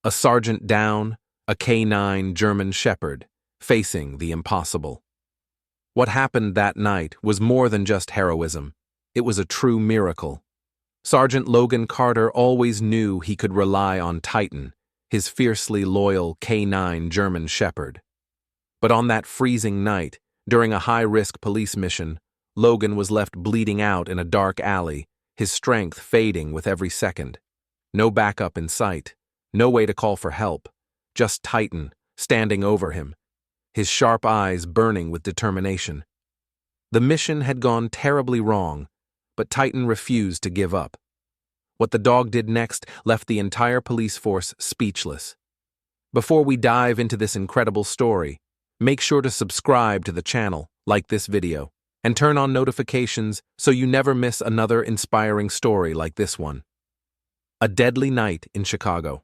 A sergeant down, a K9 German Shepherd, facing the impossible. What happened that night was more than just heroism. It was a true miracle. Sergeant Logan Carter always knew he could rely on Titan, his fiercely loyal K9 German Shepherd. But on that freezing night, during a high-risk police mission, Logan was left bleeding out in a dark alley, his strength fading with every second. No backup in sight, no way to call for help, just Titan standing over him, his sharp eyes burning with determination. The mission had gone terribly wrong, but Titan refused to give up. What the dog did next left the entire police force speechless. Before we dive into this incredible story, make sure to subscribe to the channel, like this video, and turn on notifications so you never miss another inspiring story like this one. A deadly night in Chicago.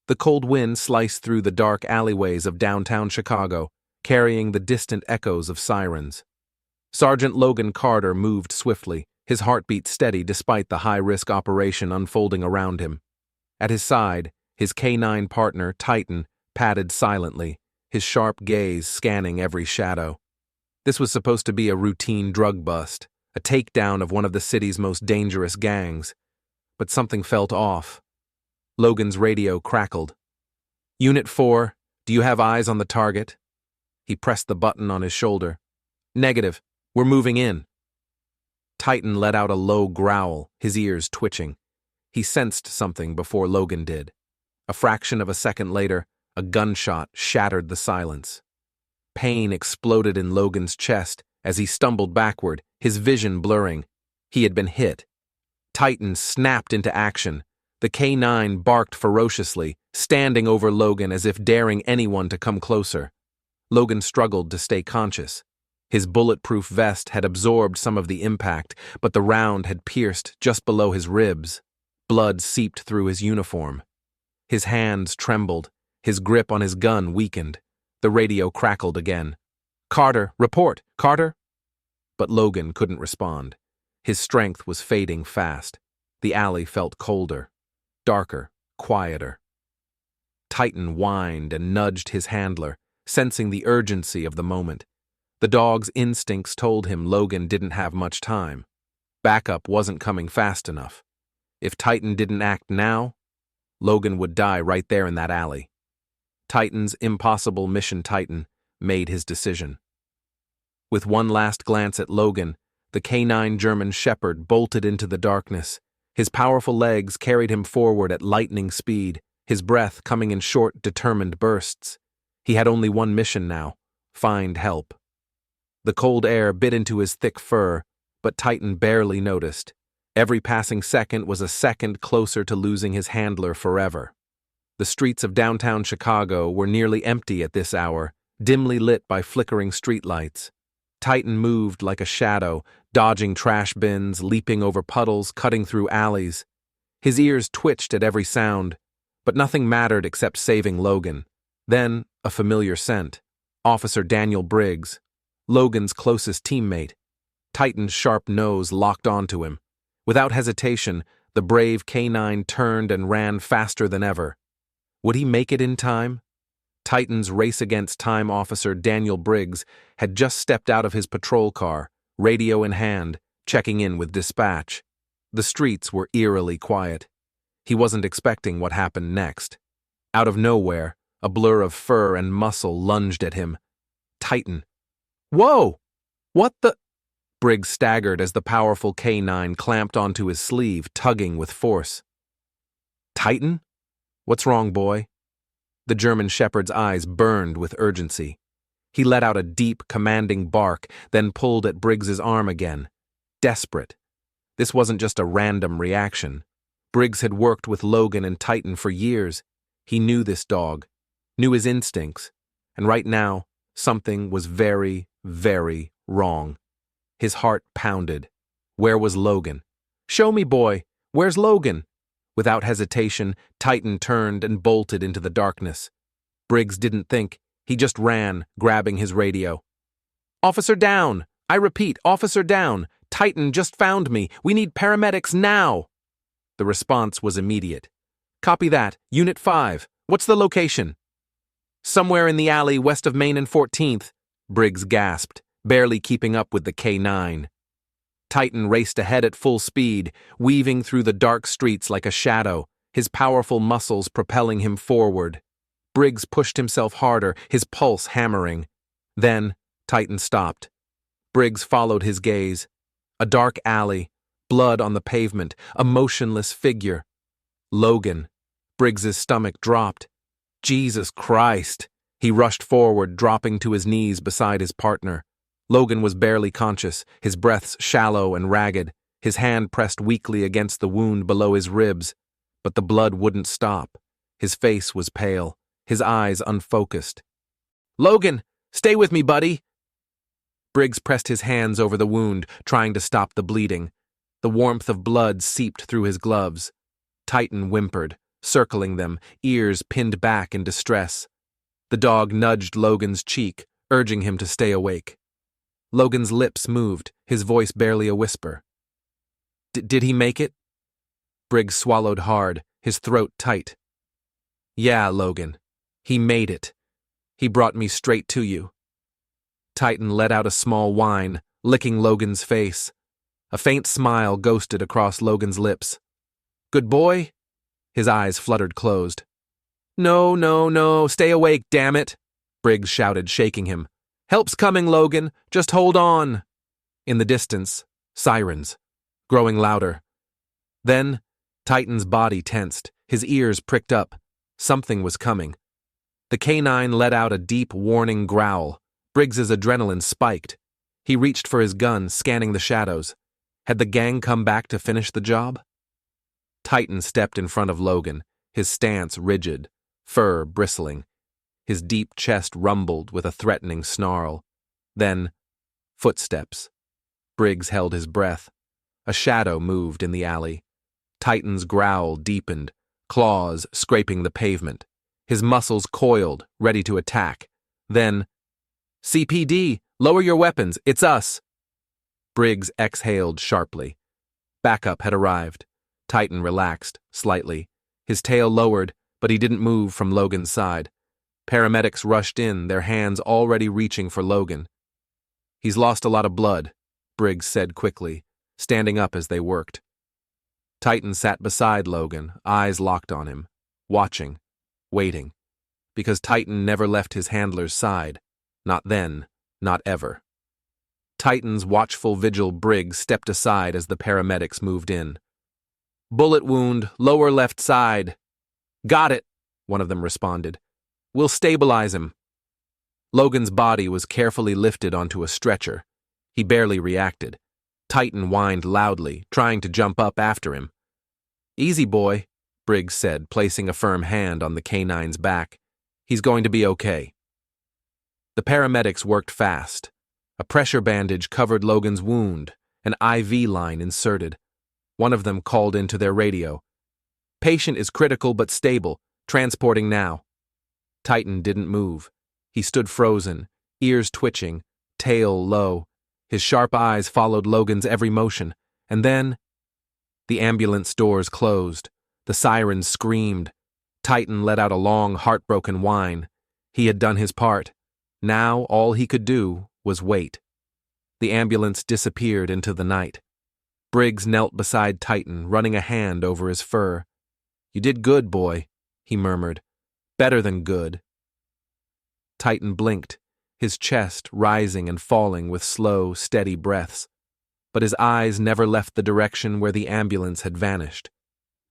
The cold wind sliced through the dark alleyways of downtown Chicago, carrying the distant echoes of sirens. Sergeant Logan Carter moved swiftly, his heartbeat steady despite the high-risk operation unfolding around him. At his side, his K9 partner, Titan, padded silently, his sharp gaze scanning every shadow. This was supposed to be a routine drug bust, a takedown of one of the city's most dangerous gangs. But something felt off. Logan's radio crackled. "Unit 4, do you have eyes on the target?" He pressed the button on his shoulder. "Negative. We're moving in." Titan let out a low growl, his ears twitching. He sensed something before Logan did. A fraction of a second later, a gunshot shattered the silence. Pain exploded in Logan's chest as he stumbled backward, his vision blurring. He had been hit. Titan snapped into action. The K9 barked ferociously, standing over Logan as if daring anyone to come closer. Logan struggled to stay conscious. His bulletproof vest had absorbed some of the impact, but the round had pierced just below his ribs. Blood seeped through his uniform. His hands trembled, his grip on his gun weakened. The radio crackled again. "Carter, report, Carter!" But Logan couldn't respond. His strength was fading fast. The alley felt colder, darker, quieter. Titan whined and nudged his handler, sensing the urgency of the moment. The dog's instincts told him Logan didn't have much time. Backup wasn't coming fast enough. If Titan didn't act now, Logan would die right there in that alley. Titan's impossible mission Titan made his decision. With one last glance at Logan, the K9 German Shepherd bolted into the darkness. His powerful legs carried him forward at lightning speed, his breath coming in short, determined bursts. He had only one mission now: find help. The cold air bit into his thick fur, but Titan barely noticed. Every passing second was a second closer to losing his handler forever. The streets of downtown Chicago were nearly empty at this hour, dimly lit by flickering streetlights. Titan moved like a shadow, dodging trash bins, leaping over puddles, cutting through alleys. His ears twitched at every sound, but nothing mattered except saving Logan. Then, a familiar scent. Officer Daniel Briggs, Logan's closest teammate. Titan's sharp nose locked onto him. Without hesitation, the brave K9 turned and ran faster than ever. Would he make it in time? Titan's race-against-time officer Daniel Briggs had just stepped out of his patrol car, radio in hand, checking in with dispatch. The streets were eerily quiet. He wasn't expecting what happened next. Out of nowhere, a blur of fur and muscle lunged at him. Titan. "Whoa! What the—" Briggs staggered as the powerful K9 clamped onto his sleeve, tugging with force. "Titan? What's wrong, boy?" The German Shepherd's eyes burned with urgency. He let out a deep, commanding bark, then pulled at Briggs's arm again. Desperate. This wasn't just a random reaction. Briggs had worked with Logan and Titan for years. He knew this dog, knew his instincts, and right now, something was very, very wrong. His heart pounded. Where was Logan? "Show me, boy! Where's Logan?" Without hesitation, Titan turned and bolted into the darkness. Briggs didn't think. He just ran, grabbing his radio. "Officer down! I repeat, officer down! Titan just found me! We need paramedics now!" The response was immediate. "Copy that. Unit 5. What's the location? Somewhere in the alley west of Main and 14th, Briggs gasped, barely keeping up with the K9. Titan raced ahead at full speed, weaving through the dark streets like a shadow, his powerful muscles propelling him forward. Briggs pushed himself harder, his pulse hammering. Then, Titan stopped. Briggs followed his gaze. A dark alley, blood on the pavement, a motionless figure. Logan. Briggs's stomach dropped. Jesus Christ! He rushed forward, dropping to his knees beside his partner. Logan was barely conscious, his breaths shallow and ragged, his hand pressed weakly against the wound below his ribs. But the blood wouldn't stop. His face was pale, his eyes unfocused. "Logan, stay with me, buddy!" Briggs pressed his hands over the wound, trying to stop the bleeding. The warmth of blood seeped through his gloves. Titan whimpered, circling them, ears pinned back in distress. The dog nudged Logan's cheek, urging him to stay awake. Logan's lips moved, his voice barely a whisper. Did he make it?" Briggs swallowed hard, his throat tight. "Yeah, Logan. He made it. He brought me straight to you." Titan let out a small whine, licking Logan's face. A faint smile ghosted across Logan's lips. "Good boy?" His eyes fluttered closed. "No, no, no, stay awake, damn it!" Briggs shouted, shaking him. "Help's coming, Logan. Just hold on." In the distance, sirens, growing louder. Then, Titan's body tensed, his ears pricked up. Something was coming. The K9 let out a deep, warning growl. Briggs's adrenaline spiked. He reached for his gun, scanning the shadows. Had the gang come back to finish the job? Titan stepped in front of Logan, his stance rigid, fur bristling. His deep chest rumbled with a threatening snarl. Then, footsteps. Briggs held his breath. A shadow moved in the alley. Titan's growl deepened, claws scraping the pavement. His muscles coiled, ready to attack. Then, "CPD, lower your weapons, it's us." Briggs exhaled sharply. Backup had arrived. Titan relaxed, slightly. His tail lowered, but he didn't move from Logan's side. Paramedics rushed in, their hands already reaching for Logan. "He's lost a lot of blood," Briggs said quickly, standing up as they worked. Titan sat beside Logan, eyes locked on him, watching, waiting, because Titan never left his handler's side. Not then, not ever. Titan's watchful vigil Briggs stepped aside as the paramedics moved in. "Bullet wound, lower left side." "Got it," one of them responded. "We'll stabilize him." Logan's body was carefully lifted onto a stretcher. He barely reacted. Titan whined loudly, trying to jump up after him. "Easy, boy," Briggs said, placing a firm hand on the K9's back. "He's going to be okay." The paramedics worked fast. A pressure bandage covered Logan's wound, an IV line inserted. One of them called into their radio. "Patient is critical but stable, transporting now." Titan didn't move. He stood frozen, ears twitching, tail low. His sharp eyes followed Logan's every motion, and then the ambulance doors closed. The sirens screamed. Titan let out a long, heartbroken whine. He had done his part. Now all he could do was wait. The ambulance disappeared into the night. Briggs knelt beside Titan, running a hand over his fur. "You did good, boy," he murmured. "Better than good." Titan blinked, his chest rising and falling with slow, steady breaths. But his eyes never left the direction where the ambulance had vanished.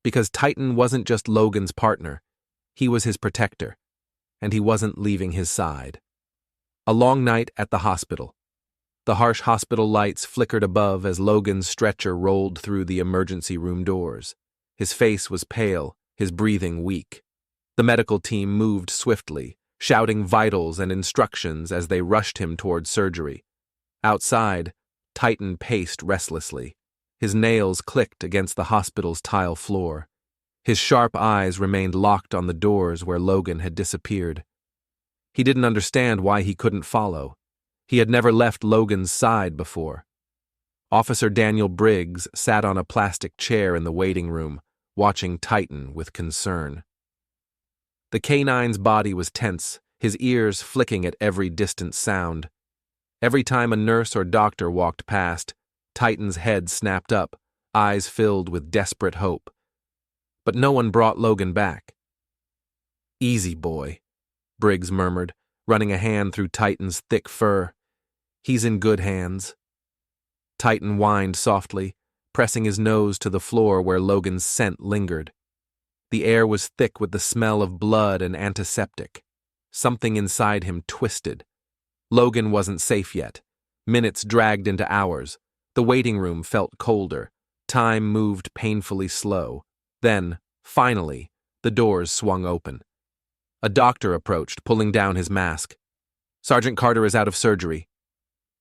Because Titan wasn't just Logan's partner. He was his protector, and he wasn't leaving his side. A long night at the hospital. The harsh hospital lights flickered above as Logan's stretcher rolled through the emergency room doors. His face was pale, his breathing weak. The medical team moved swiftly, shouting vitals and instructions as they rushed him toward surgery. Outside, Titan paced restlessly. His nails clicked against the hospital's tile floor. His sharp eyes remained locked on the doors where Logan had disappeared. He didn't understand why he couldn't follow. He had never left Logan's side before. Officer Daniel Briggs sat on a plastic chair in the waiting room, watching Titan with concern. The canine's body was tense, his ears flicking at every distant sound. Every time a nurse or doctor walked past, Titan's head snapped up, eyes filled with desperate hope. But no one brought Logan back. "Easy, boy," Briggs murmured, running a hand through Titan's thick fur. "He's in good hands." Titan whined softly, pressing his nose to the floor where Logan's scent lingered. The air was thick with the smell of blood and antiseptic. Something inside him twisted. Logan wasn't safe yet. Minutes dragged into hours. The waiting room felt colder. Time moved painfully slow. Then, finally, the doors swung open. A doctor approached, pulling down his mask. "Sergeant Carter is out of surgery."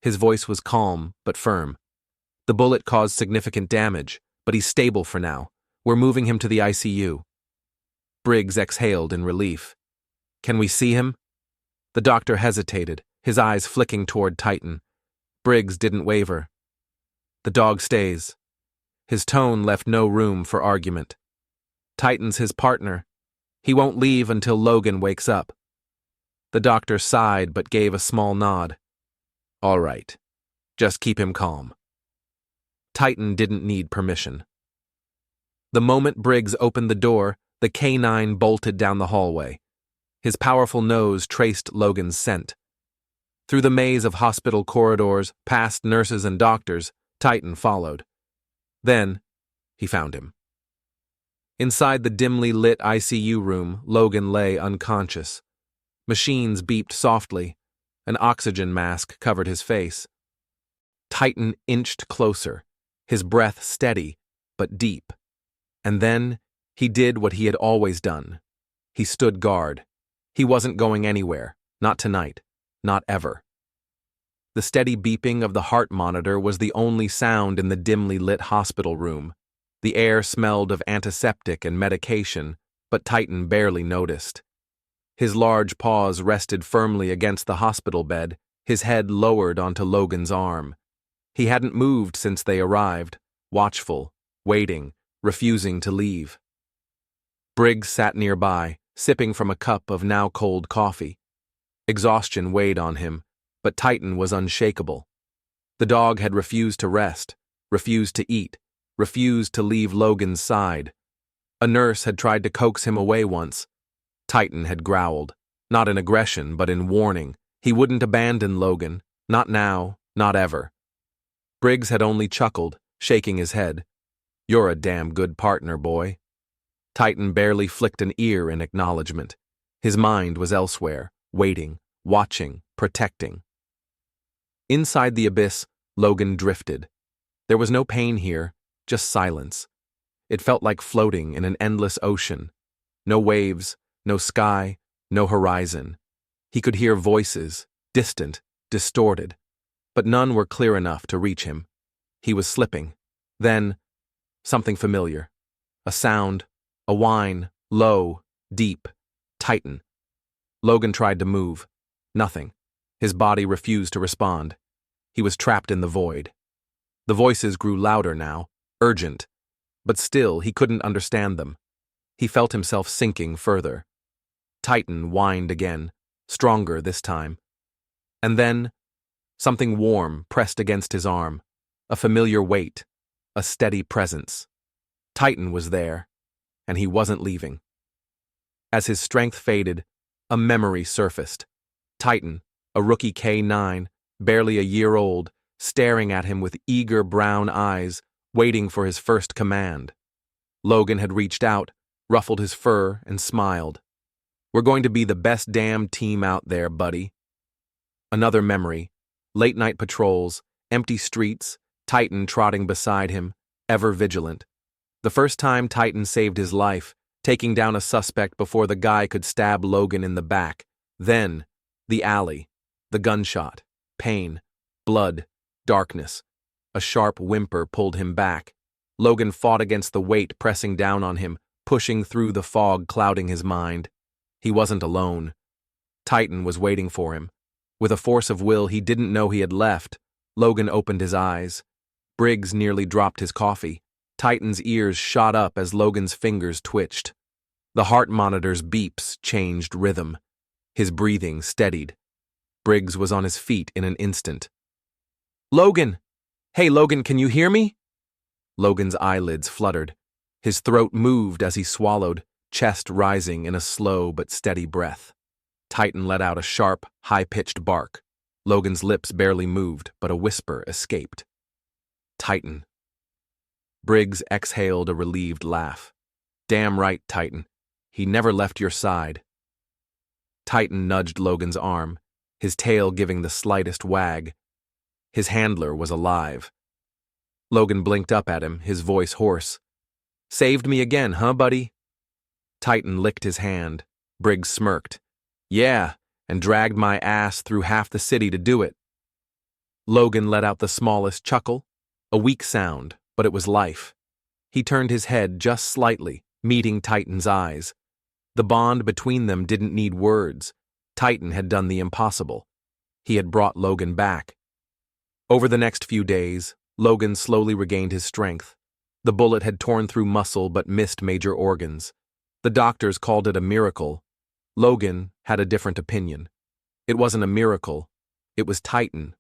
His voice was calm, but firm. "The bullet caused significant damage, but he's stable for now. We're moving him to the ICU." Briggs exhaled in relief. "Can we see him?" The doctor hesitated, his eyes flicking toward Titan. Briggs didn't waver. "The dog stays." His tone left no room for argument. "Titan's his partner. He won't leave until Logan wakes up." The doctor sighed but gave a small nod. "All right. Just keep him calm." Titan didn't need permission. The moment Briggs opened the door, the canine bolted down the hallway. His powerful nose traced Logan's scent. Through the maze of hospital corridors, past nurses and doctors, Titan followed. Then, he found him. Inside the dimly lit ICU room, Logan lay unconscious. Machines beeped softly. An oxygen mask covered his face. Titan inched closer, his breath steady, but deep. And then, he did what he had always done. He stood guard. He wasn't going anywhere, not tonight, not ever. The steady beeping of the heart monitor was the only sound in the dimly lit hospital room. The air smelled of antiseptic and medication, but Titan barely noticed. His large paws rested firmly against the hospital bed, his head lowered onto Logan's arm. He hadn't moved since they arrived, watchful, waiting, refusing to leave. Briggs sat nearby, sipping from a cup of now-cold coffee. Exhaustion weighed on him, but Titan was unshakable. The dog had refused to rest, refused to eat, refused to leave Logan's side. A nurse had tried to coax him away once. Titan had growled, not in aggression but in warning. He wouldn't abandon Logan, not now, not ever. Briggs had only chuckled, shaking his head. "You're a damn good partner, boy." Titan barely flicked an ear in acknowledgement. His mind was elsewhere, waiting, watching, protecting. Inside the abyss, Logan drifted. There was no pain here, just silence. It felt like floating in an endless ocean. No waves, no sky, no horizon. He could hear voices, distant, distorted, but none were clear enough to reach him. He was slipping. Then, something familiar. A sound, a whine, low, deep, Titan. Logan tried to move. Nothing. His body refused to respond. He was trapped in the void. The voices grew louder now, urgent, but still he couldn't understand them. He felt himself sinking further. Titan whined again, stronger this time. And then, something warm pressed against his arm, a familiar weight, a steady presence. Titan was there, and he wasn't leaving. As his strength faded, a memory surfaced. Titan, a rookie K9, barely a year old, staring at him with eager brown eyes, waiting for his first command. Logan had reached out, ruffled his fur, and smiled. "We're going to be the best damn team out there, buddy." Another memory. Late-night patrols, empty streets, Titan trotting beside him, ever vigilant. The first time Titan saved his life, taking down a suspect before the guy could stab Logan in the back. Then, the alley, the gunshot, pain, blood, darkness. A sharp whimper pulled him back. Logan fought against the weight pressing down on him, pushing through the fog clouding his mind. He wasn't alone. Titan was waiting for him. With a force of will he didn't know he had left, Logan opened his eyes. Briggs nearly dropped his coffee. Titan's ears shot up as Logan's fingers twitched. The heart monitor's beeps changed rhythm. His breathing steadied. Briggs was on his feet in an instant. "Logan! Hey, Logan, can you hear me?" Logan's eyelids fluttered. His throat moved as he swallowed, chest rising in a slow but steady breath. Titan let out a sharp, high-pitched bark. Logan's lips barely moved, but a whisper escaped. "Titan." Briggs exhaled a relieved laugh. "Damn right, Titan. He never left your side." Titan nudged Logan's arm, his tail giving the slightest wag. His handler was alive. Logan blinked up at him, his voice hoarse. "Saved me again, huh, buddy?" Titan licked his hand. Briggs smirked. "Yeah, and dragged my ass through half the city to do it." Logan let out the smallest chuckle, a weak sound, but it was life. He turned his head just slightly, meeting Titan's eyes. The bond between them didn't need words. Titan had done the impossible. He had brought Logan back. Over the next few days, Logan slowly regained his strength. The bullet had torn through muscle but missed major organs. The doctors called it a miracle. Logan had a different opinion. It wasn't a miracle. It was Titan.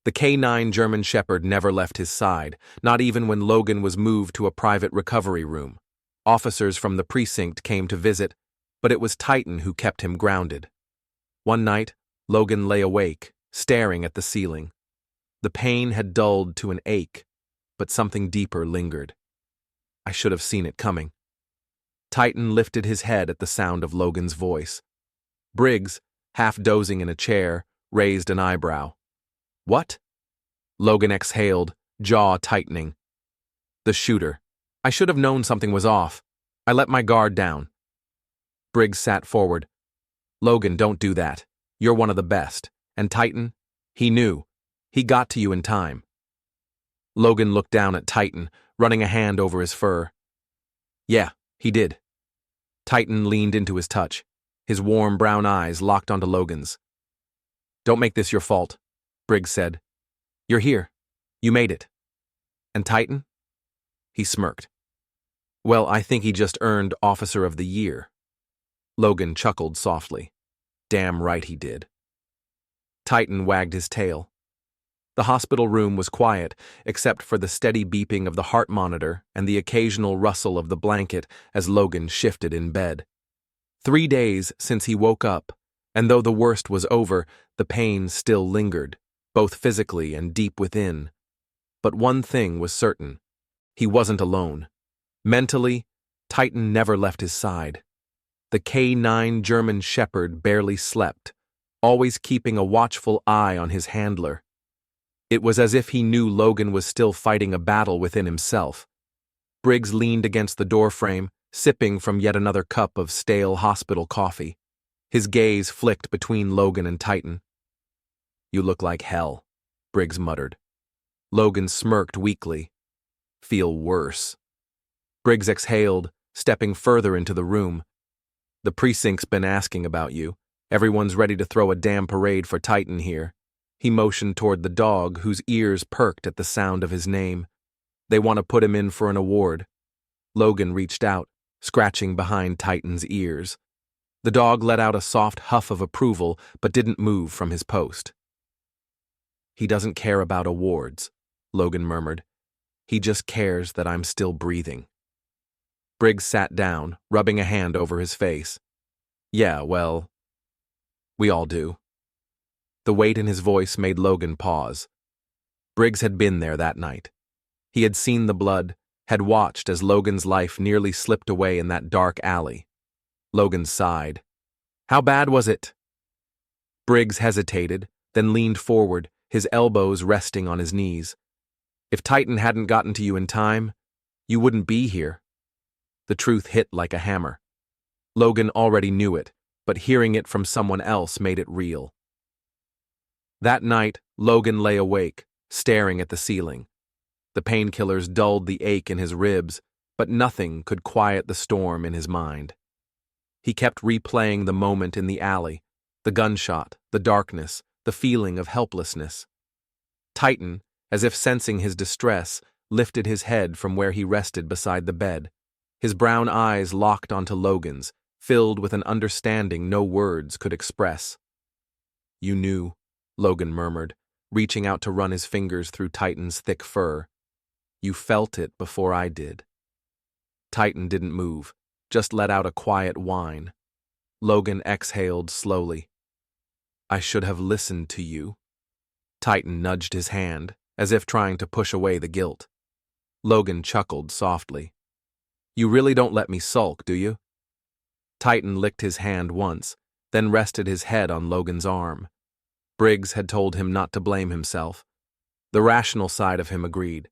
The K9 German Shepherd never left his side, not even when Logan was moved to a private recovery room. Officers from the precinct came to visit, but it was Titan who kept him grounded. One night, Logan lay awake, staring at the ceiling. The pain had dulled to an ache, but something deeper lingered. I should have seen it coming. Titan lifted his head at the sound of Logan's voice. Briggs, half dozing in a chair, raised an eyebrow. "What?" Logan exhaled, jaw tightening. "The shooter. I should have known something was off. I let my guard down." Briggs sat forward. "Logan, don't do that. You're one of the best. And Titan? He knew. He got to you in time." Logan looked down at Titan, running a hand over his fur. "Yeah, he did." Titan leaned into his touch. His warm brown eyes locked onto Logan's. "Don't make this your fault," Briggs said. "You're here. You made it." "And Titan?" He smirked. "Well, I think he just earned Officer of the Year." Logan chuckled softly. "Damn right he did." Titan wagged his tail. The hospital room was quiet, except for the steady beeping of the heart monitor and the occasional rustle of the blanket as Logan shifted in bed. 3 days since he woke up, and though the worst was over, the pain still lingered, both physically and deep within. But one thing was certain. He wasn't alone. Mentally, Titan never left his side. The K9 German Shepherd barely slept, always keeping a watchful eye on his handler. It was as if he knew Logan was still fighting a battle within himself. Briggs leaned against the doorframe, sipping from yet another cup of stale hospital coffee. His gaze flicked between Logan and Titan. "You look like hell," Briggs muttered. Logan smirked weakly. "Feel worse." Briggs exhaled, stepping further into the room. "The precinct's been asking about you. Everyone's ready to throw a damn parade for Titan here." He motioned toward the dog, whose ears perked at the sound of his name. "They want to put him in for an award." Logan reached out, scratching behind Titan's ears. The dog let out a soft huff of approval, but didn't move from his post. "He doesn't care about awards," Logan murmured. "He just cares that I'm still breathing." Briggs sat down, rubbing a hand over his face. "Yeah, well, we all do." The weight in his voice made Logan pause. Briggs had been there that night. He had seen the blood, had watched as Logan's life nearly slipped away in that dark alley. Logan sighed. "How bad was it?" Briggs hesitated, then leaned forward, his elbows resting on his knees. "If Titan hadn't gotten to you in time, you wouldn't be here." The truth hit like a hammer. Logan already knew it, but hearing it from someone else made it real. That night, Logan lay awake, staring at the ceiling. The painkillers dulled the ache in his ribs, but nothing could quiet the storm in his mind. He kept replaying the moment in the alley, the gunshot, the darkness, the feeling of helplessness. Titan, as if sensing his distress, lifted his head from where he rested beside the bed. His brown eyes locked onto Logan's, filled with an understanding no words could express. "You knew," Logan murmured, reaching out to run his fingers through Titan's thick fur. "You felt it before I did." Titan didn't move, just let out a quiet whine. Logan exhaled slowly. "I should have listened to you." Titan nudged his hand, as if trying to push away the guilt. Logan chuckled softly. "You really don't let me sulk, do you?" Titan licked his hand once, then rested his head on Logan's arm. Briggs had told him not to blame himself. The rational side of him agreed,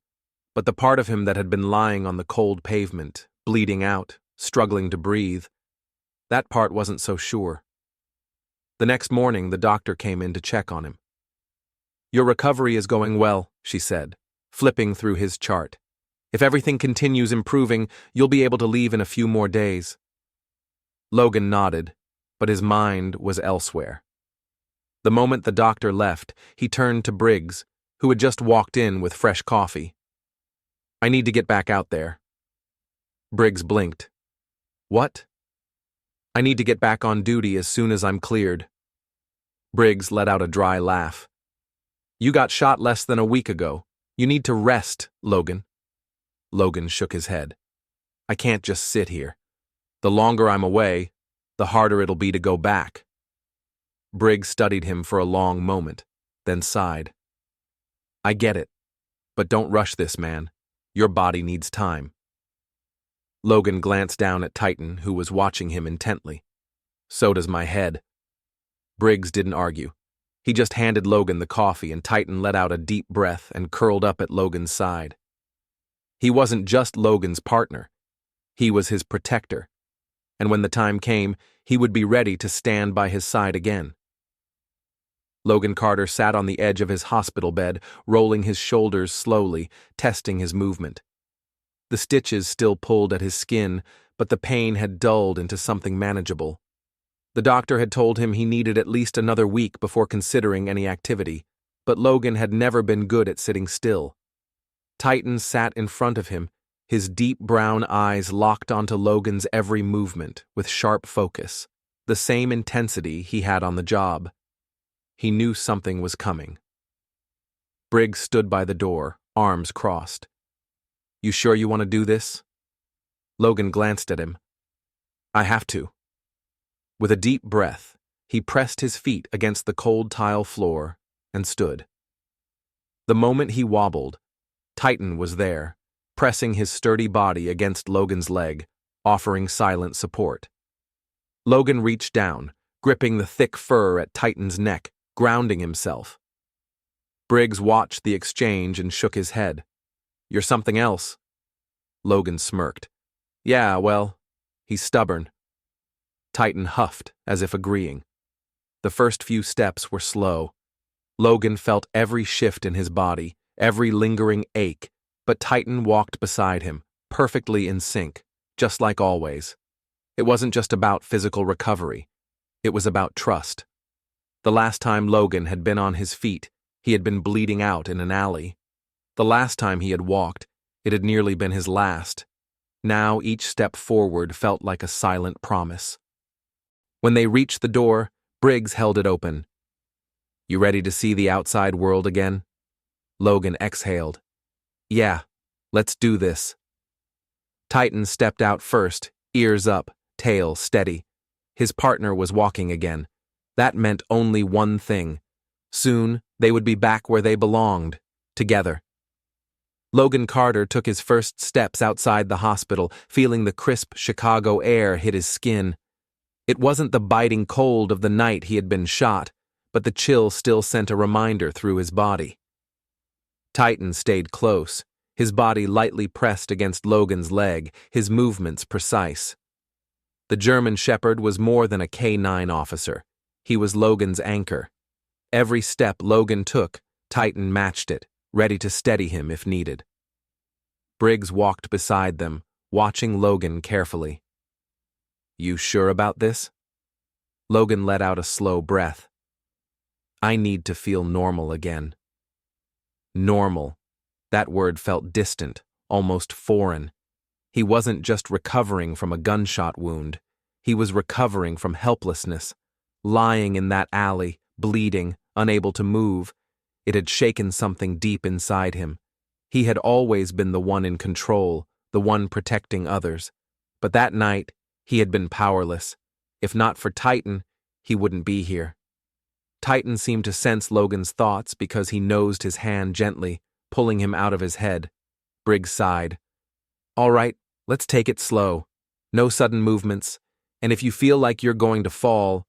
but the part of him that had been lying on the cold pavement, bleeding out, struggling to breathe, that part wasn't so sure. The next morning, the doctor came in to check on him. "Your recovery is going well," she said, flipping through his chart. "If everything continues improving, you'll be able to leave in a few more days." Logan nodded, but his mind was elsewhere. The moment the doctor left, he turned to Briggs, who had just walked in with fresh coffee. "I need to get back out there." Briggs blinked. "What?" "I need to get back on duty as soon as I'm cleared." Briggs let out a dry laugh. "You got shot less than a week ago. You need to rest, Logan." Logan shook his head. "I can't just sit here. The longer I'm away, the harder it'll be to go back." Briggs studied him for a long moment, then sighed. "I get it, but don't rush this, man. Your body needs time." Logan glanced down at Titan, who was watching him intently. "So does my head." Briggs didn't argue. He just handed Logan the coffee, and Titan let out a deep breath and curled up at Logan's side. He wasn't just Logan's partner. He was his protector. And when the time came, he would be ready to stand by his side again. Logan Carter sat on the edge of his hospital bed, rolling his shoulders slowly, testing his movement. The stitches still pulled at his skin, but the pain had dulled into something manageable. The doctor had told him he needed at least another week before considering any activity, but Logan had never been good at sitting still. Titan sat in front of him, his deep brown eyes locked onto Logan's every movement with sharp focus, the same intensity he had on the job. He knew something was coming. Briggs stood by the door, arms crossed. "You sure you want to do this?" Logan glanced at him. "I have to." With a deep breath, he pressed his feet against the cold tile floor and stood. The moment he wobbled, Titan was there, pressing his sturdy body against Logan's leg, offering silent support. Logan reached down, gripping the thick fur at Titan's neck, grounding himself. Briggs watched the exchange and shook his head. "You're something else." Logan smirked. "Yeah, well, he's stubborn." Titan huffed, as if agreeing. The first few steps were slow. Logan felt every shift in his body, every lingering ache, but Titan walked beside him, perfectly in sync, just like always. It wasn't just about physical recovery. It was about trust. The last time Logan had been on his feet, he had been bleeding out in an alley. The last time he had walked, it had nearly been his last. Now each step forward felt like a silent promise. When they reached the door, Briggs held it open. "You ready to see the outside world again?" Logan exhaled. "Yeah, let's do this." Titan stepped out first, ears up, tail steady. His partner was walking again. That meant only one thing. Soon, they would be back where they belonged, together. Logan Carter took his first steps outside the hospital, feeling the crisp Chicago air hit his skin. It wasn't the biting cold of the night he had been shot, but the chill still sent a reminder through his body. Titan stayed close, his body lightly pressed against Logan's leg, his movements precise. The German Shepherd was more than a K-9 officer. He was Logan's anchor. Every step Logan took, Titan matched it, ready to steady him if needed. Briggs walked beside them, watching Logan carefully. "You sure about this?" Logan let out a slow breath. "I need to feel normal again." Normal. That word felt distant, almost foreign. He wasn't just recovering from a gunshot wound. He was recovering from helplessness. Lying in that alley, bleeding, unable to move, it had shaken something deep inside him. He had always been the one in control, the one protecting others. But that night, he had been powerless. If not for Titan, he wouldn't be here. Titan seemed to sense Logan's thoughts because he nosed his hand gently, pulling him out of his head. Briggs sighed. "All right, let's take it slow. No sudden movements. And if you feel like you're going to fall—"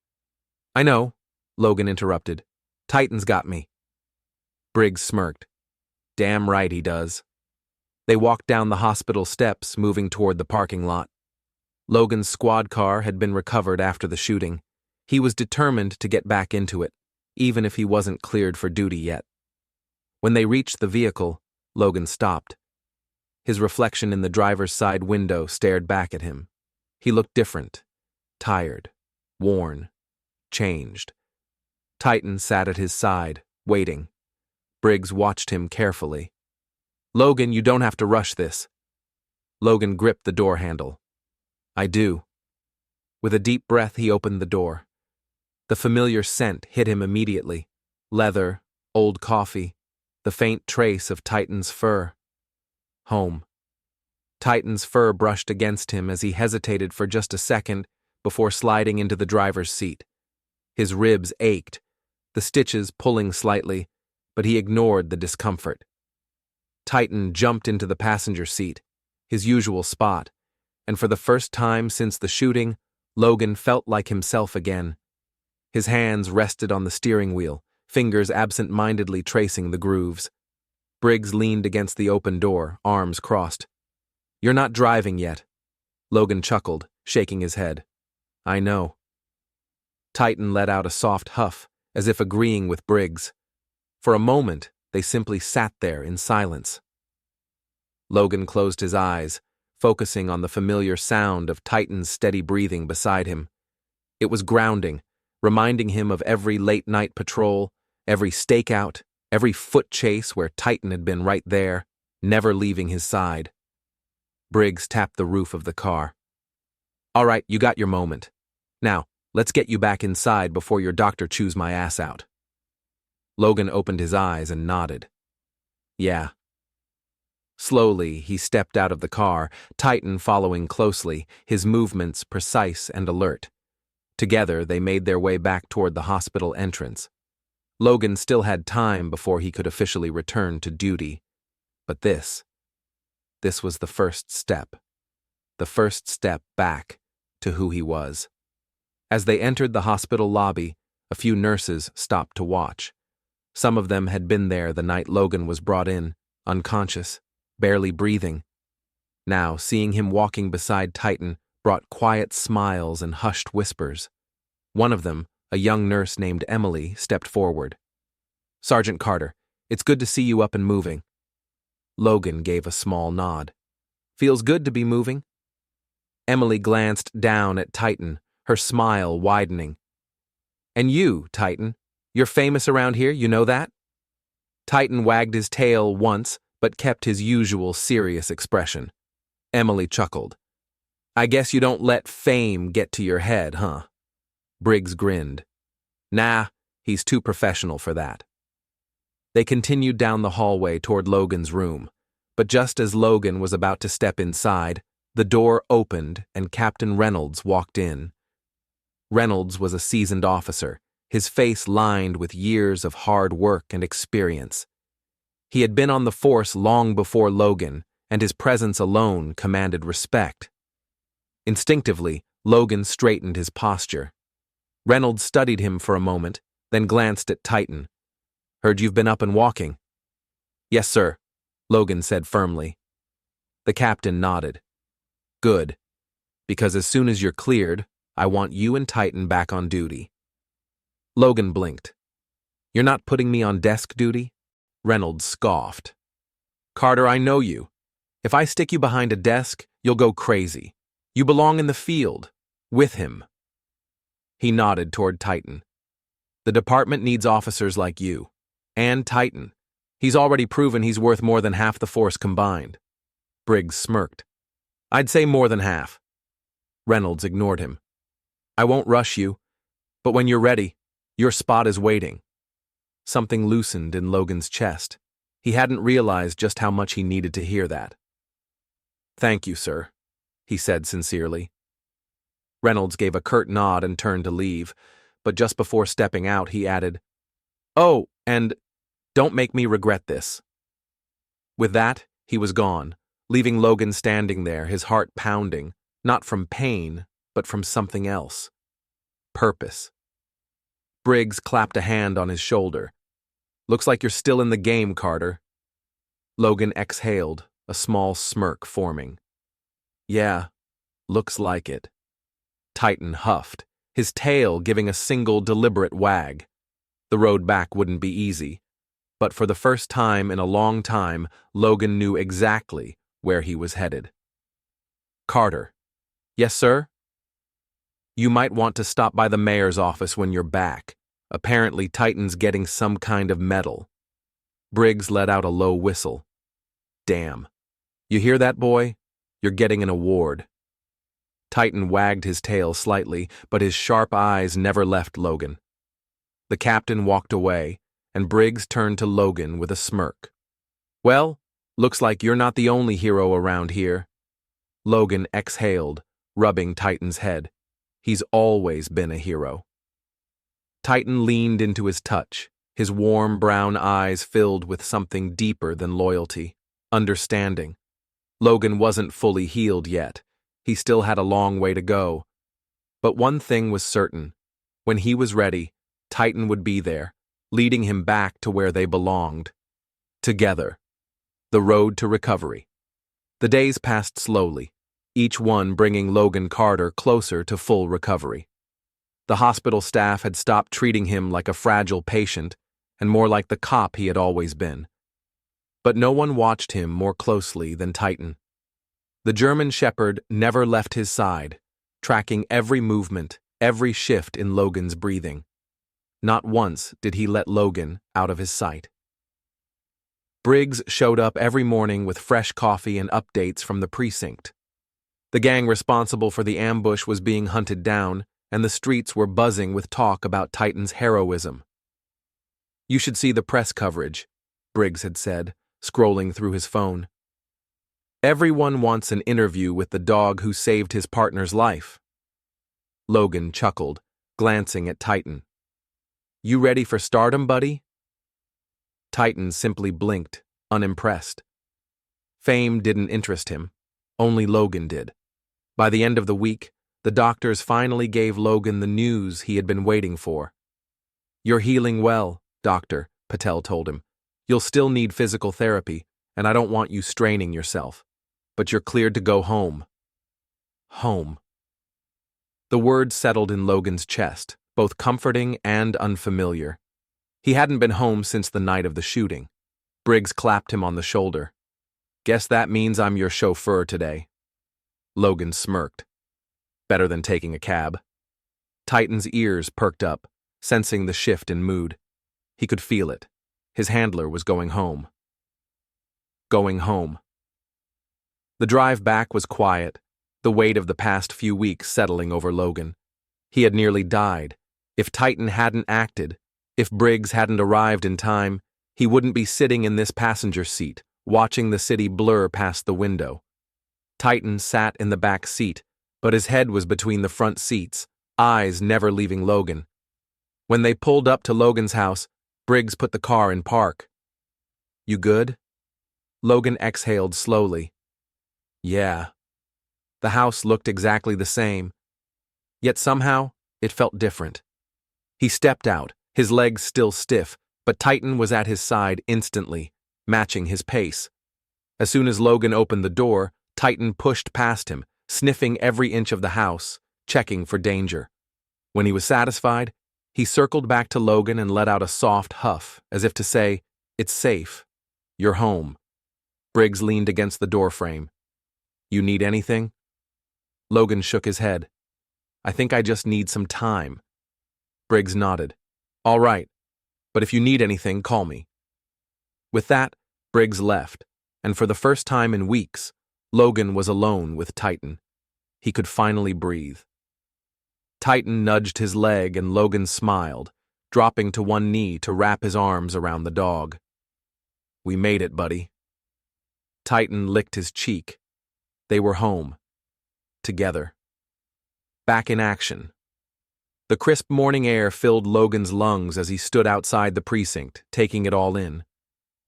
"I know," Logan interrupted. "Titan's got me." Briggs smirked. "Damn right he does." They walked down the hospital steps, moving toward the parking lot. Logan's squad car had been recovered after the shooting. He was determined to get back into it, even if he wasn't cleared for duty yet. When they reached the vehicle, Logan stopped. His reflection in the driver's side window stared back at him. He looked different, tired, worn, changed. Titan sat at his side, waiting. Briggs watched him carefully. "Logan, you don't have to rush this." Logan gripped the door handle. "I do." With a deep breath, he opened the door. The familiar scent hit him immediately. Leather, old coffee, the faint trace of Titan's fur. Home. Titan's fur brushed against him as he hesitated for just a second before sliding into the driver's seat. His ribs ached, the stitches pulling slightly, but he ignored the discomfort. Titan jumped into the passenger seat, his usual spot, and for the first time since the shooting, Logan felt like himself again. His hands rested on the steering wheel, fingers absent-mindedly tracing the grooves. Briggs leaned against the open door, arms crossed. "You're not driving yet." Logan chuckled, shaking his head. "I know." Titan let out a soft huff, as if agreeing with Briggs. For a moment, they simply sat there in silence. Logan closed his eyes, focusing on the familiar sound of Titan's steady breathing beside him. It was grounding, reminding him of every late-night patrol, every stakeout, every foot chase where Titan had been right there, never leaving his side. Briggs tapped the roof of the car. "All right, you got your moment. Now, let's get you back inside before your doctor chews my ass out." Logan opened his eyes and nodded. "Yeah." Slowly, he stepped out of the car, Titan following closely, his movements precise and alert. Together, they made their way back toward the hospital entrance. Logan still had time before he could officially return to duty. But this was the first step. The first step back to who he was. As they entered the hospital lobby, a few nurses stopped to watch. Some of them had been there the night Logan was brought in, unconscious, barely breathing. Now, seeing him walking beside Titan brought quiet smiles and hushed whispers. One of them, a young nurse named Emily, stepped forward. "Sergeant Carter, it's good to see you up and moving." Logan gave a small nod. "Feels good to be moving." Emily glanced down at Titan, her smile widening. "And you, Titan, you're famous around here, you know that?" Titan wagged his tail once, but kept his usual serious expression. Emily chuckled. "I guess you don't let fame get to your head, huh?" Briggs grinned. "Nah, he's too professional for that." They continued down the hallway toward Logan's room, but just as Logan was about to step inside, the door opened and Captain Reynolds walked in. Reynolds was a seasoned officer, his face lined with years of hard work and experience. He had been on the force long before Logan, and his presence alone commanded respect. Instinctively, Logan straightened his posture. Reynolds studied him for a moment, then glanced at Titan. "Heard you've been up and walking." "Yes, sir," Logan said firmly. The captain nodded. "Good, because as soon as you're cleared, I want you and Titan back on duty." Logan blinked. "You're not putting me on desk duty?" Reynolds scoffed. "Carter, I know you. If I stick you behind a desk, you'll go crazy. You belong in the field, with him." He nodded toward Titan. "The department needs officers like you. And Titan. He's already proven he's worth more than half the force combined." Briggs smirked. I'd say more than half. Reynolds ignored him. I won't rush you, but when you're ready, your spot is waiting. Something loosened in Logan's chest. He hadn't realized just how much he needed to hear that. Thank you, sir, he said sincerely. Reynolds gave a curt nod and turned to leave, but just before stepping out, he added, "Oh, and don't make me regret this." With that, he was gone, leaving Logan standing there, his heart pounding, not from pain, but from something else. Purpose. Briggs clapped a hand on his shoulder. Looks like you're still in the game, Carter. Logan exhaled, a small smirk forming. Yeah, looks like it. Titan huffed, his tail giving a single deliberate wag. The road back wouldn't be easy, but for the first time in a long time, Logan knew exactly where he was headed. Carter. Yes, sir? You might want to stop by the mayor's office when you're back. Apparently, Titan's getting some kind of medal. Briggs let out a low whistle. Damn. You hear that, boy? You're getting an award. Titan wagged his tail slightly, but his sharp eyes never left Logan. The captain walked away, and Briggs turned to Logan with a smirk. Well, looks like you're not the only hero around here. Logan exhaled, rubbing Titan's head. He's always been a hero. Titan leaned into his touch, his warm brown eyes filled with something deeper than loyalty, understanding. Logan wasn't fully healed yet. He still had a long way to go. But one thing was certain. When he was ready, Titan would be there, leading him back to where they belonged. Together. The road to recovery. The days passed slowly, each one bringing Logan Carter closer to full recovery. The hospital staff had stopped treating him like a fragile patient and more like the cop he had always been. But no one watched him more closely than Titan. The German Shepherd never left his side, tracking every movement, every shift in Logan's breathing. Not once did he let Logan out of his sight. Briggs showed up every morning with fresh coffee and updates from the precinct. The gang responsible for the ambush was being hunted down, and the streets were buzzing with talk about Titan's heroism. You should see the press coverage, Briggs had said, scrolling through his phone. Everyone wants an interview with the dog who saved his partner's life. Logan chuckled, glancing at Titan. You ready for stardom, buddy? Titan simply blinked, unimpressed. Fame didn't interest him. Only Logan did. By the end of the week, the doctors finally gave Logan the news he had been waiting for. You're healing well, Doctor, Patel told him. You'll still need physical therapy, and I don't want you straining yourself. But you're cleared to go home. Home. The word settled in Logan's chest, both comforting and unfamiliar. He hadn't been home since the night of the shooting. Briggs clapped him on the shoulder. Guess that means I'm your chauffeur today. Logan smirked. Better than taking a cab. Titan's ears perked up, sensing the shift in mood. He could feel it. His handler was going home. Going home. The drive back was quiet, the weight of the past few weeks settling over Logan. He had nearly died. If Titan hadn't acted, if Briggs hadn't arrived in time, he wouldn't be sitting in this passenger seat, watching the city blur past the window. Titan sat in the back seat, but his head was between the front seats, eyes never leaving Logan. When they pulled up to Logan's house, Briggs put the car in park. You good? Logan exhaled slowly. Yeah. The house looked exactly the same. Yet somehow, it felt different. He stepped out, his legs still stiff, but Titan was at his side instantly, matching his pace. As soon as Logan opened the door, Titan pushed past him, sniffing every inch of the house, checking for danger. When he was satisfied, he circled back to Logan and let out a soft huff, as if to say, It's safe. You're home. Briggs leaned against the doorframe. You need anything? Logan shook his head. I think I just need some time. Briggs nodded. All right, but if you need anything, call me. With that, Briggs left, and for the first time in weeks, Logan was alone with Titan. He could finally breathe. Titan nudged his leg and Logan smiled, dropping to one knee to wrap his arms around the dog. "We made it, buddy." Titan licked his cheek. They were home. Together. Back in action. The crisp morning air filled Logan's lungs as he stood outside the precinct, taking it all in.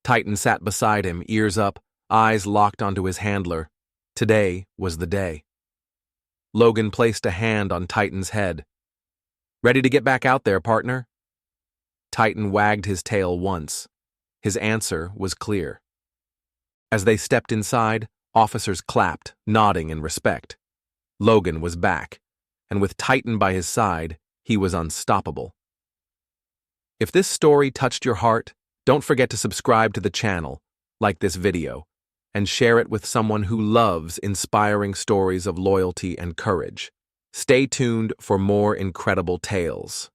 Titan sat beside him, ears up, eyes locked onto his handler. Today was the day. Logan placed a hand on Titan's head. "Ready to get back out there, partner?" Titan wagged his tail once. His answer was clear. As they stepped inside, officers clapped, nodding in respect. Logan was back, and with Titan by his side, he was unstoppable. If this story touched your heart, don't forget to subscribe to the channel, like this video, and share it with someone who loves inspiring stories of loyalty and courage. Stay tuned for more incredible tales.